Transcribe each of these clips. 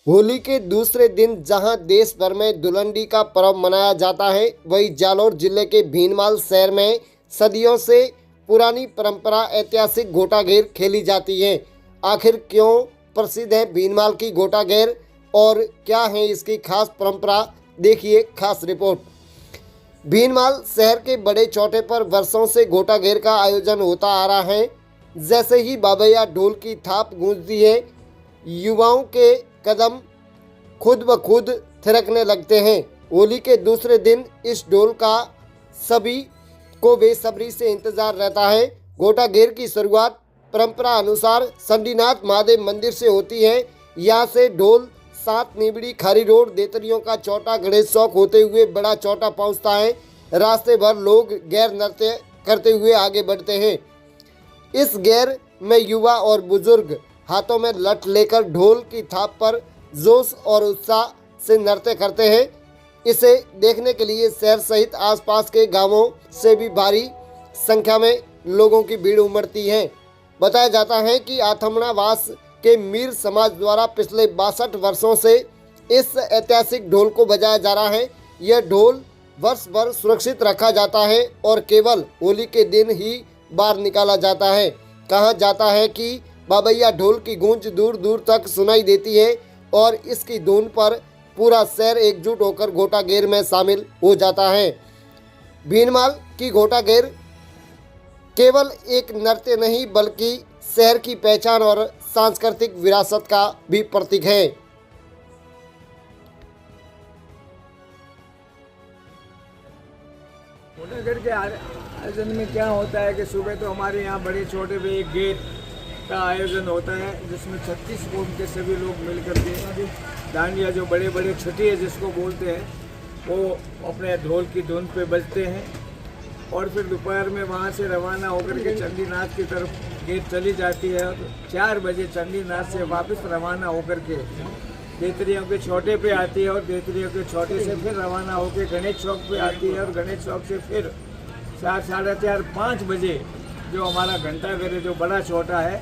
होली के दूसरे दिन जहां देश भर में धुलंडी का पर्व मनाया जाता है, वहीं जालौर जिले के भीनमाल शहर में सदियों से पुरानी परंपरा ऐतिहासिक गोटागेर खेली जाती है। आखिर क्यों प्रसिद्ध है भीनमाल की गोटागेर और क्या है इसकी खास परंपरा, देखिए खास रिपोर्ट। भीनमाल शहर के बड़े चौटे पर वर्षों से गोटागेर का आयोजन होता आ रहा है। जैसे ही बाबैया ढोल की थाप गूंजती है, युवाओं के कदम खुद ब खुद थिरकने लगते हैं। होली के दूसरे दिन इस ढोल का सभी को बेसब्री से इंतजार रहता है। गोटागेर की शुरुआत परंपरा अनुसार संडीनाथ महादेव मंदिर से होती है। यहाँ से ढोल सात नीबड़ी खारी रोड देतरियों का चौटा गणेश चौक होते हुए बड़ा चौटा पहुँचता है। रास्ते भर लोग गैर नृत्य करते हुए आगे बढ़ते हैं। इस गैर में युवा और बुजुर्ग हाथों में लठ लेकर ढोल की थाप पर जोश और उत्साह से नृत्य करते हैं। इसे देखने के लिए शहर सहित आसपास के गांवों से भी भारी संख्या में लोगों की भीड़ उमड़ती है। बताया जाता है कि आथमणा वास के मीर समाज द्वारा पिछले 62 वर्षों से इस ऐतिहासिक ढोल को बजाया जा रहा है। यह ढोल वर्ष भर सुरक्षित रखा जाता है और केवल होली के दिन ही बाहर निकाला जाता है। कहा जाता है कि बाबैया ढोल की गूंज दूर दूर तक सुनाई देती है और इसकी धुन पर पूरा शहर एकजुट होकर गोटागेर में शामिल हो जाता है। भीनमाल की गोटागेर केवल एक नृत्य नहीं बल्कि शहर की पहचान और सांस्कृतिक विरासत का भी प्रतीक है। गोटागेर के आयोजन में क्या होता है कि सुबह तो हमारे यहाँ बड़े छोटे पे एक गेट का आयोजन होता है जिसमें 36 कौम के सभी लोग मिलकर के डांडिया जो बड़े बड़े छठिए जिसको बोलते हैं वो अपने ढोल की धुन पे बजते हैं और फिर दोपहर में वहाँ से रवाना होकर के चंडीनाथ की तरफ गेट चली जाती है और 4 बजे चंडीनाथ से वापस रवाना होकर के देतरियों के छोटे पे आती है और देतरियों के छोटे से फिर रवाना होकर गणेश चौक पे आती है और गणेश चौक से फिर 4, साढ़े 4, 5 बजे जो हमारा घंटाघर है जो बड़ा छोटा है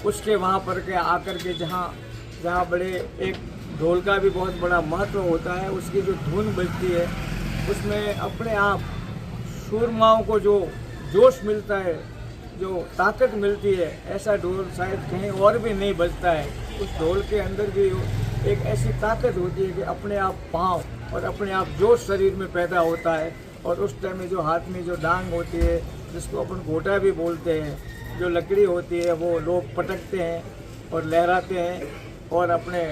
उसके वहाँ पर के आकर के जहाँ बड़े एक ढोल का भी बहुत बड़ा महत्व होता है। उसकी जो धुन बजती है उसमें अपने आप सूरमाओं को जो जोश मिलता है, जो ताकत मिलती है, ऐसा ढोल शायद कहीं और भी नहीं बजता है। उस ढोल के अंदर भी एक ऐसी ताकत होती है कि अपने आप पाँव और अपने आप जोश शरीर में पैदा होता है और उस टाइम में जो हाथ में जो डांग होती है जिसको अपन गोटा भी बोलते हैं, जो लकड़ी होती है वो लोग पटकते हैं और लहराते हैं और अपने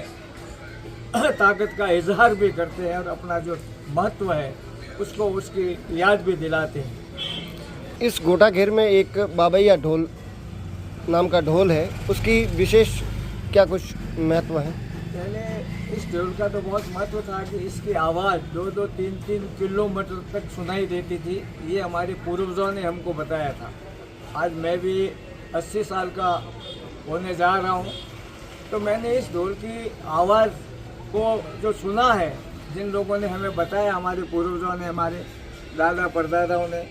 ताकत का इजहार भी करते हैं और अपना जो महत्व है उसको उसकी याद भी दिलाते हैं। इस गोटागेर में एक बाबैया ढोल नाम का ढोल है, उसकी विशेष क्या कुछ महत्व है? पहले इस ढोल का तो बहुत महत्व था कि इसकी आवाज़ 2-2, 3-3 किलोमीटर तक सुनाई देती थी। ये हमारे पूर्वजों ने हमको बताया था। आज मैं भी 80 साल का होने जा रहा हूँ तो मैंने इस ढोल की आवाज़ को जो सुना है, जिन लोगों ने हमें बताया, हमारे पूर्वजों ने, हमारे दादा परदादाओं ने,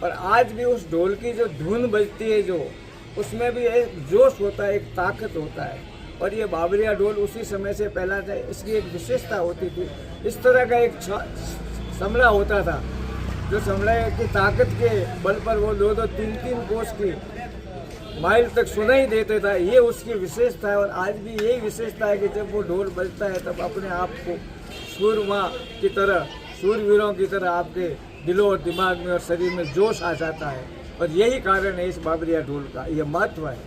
पर आज भी उस ढोल की जो धुन बजती है जो उसमें भी एक जोश होता है, एक ताकत होता है। और ये बाबरिया ढोल उसी समय से पहला था। इसकी एक विशेषता होती थी, इस तरह का एक समड़ा होता था जो समड़े की ताकत के बल पर वो 2-2, 3-3 कोस की माइल तक सुनाई देते था। ये उसकी विशेषता है और आज भी यही विशेषता है कि जब वो ढोल बजता है तब अपने आप को सूरमा की तरह, सूरवीरों की तरह आपके दिलों और दिमाग में और शरीर में जोश आ जाता है और यही कारण है इस बाबरिया ढोल का, ये महत्व है।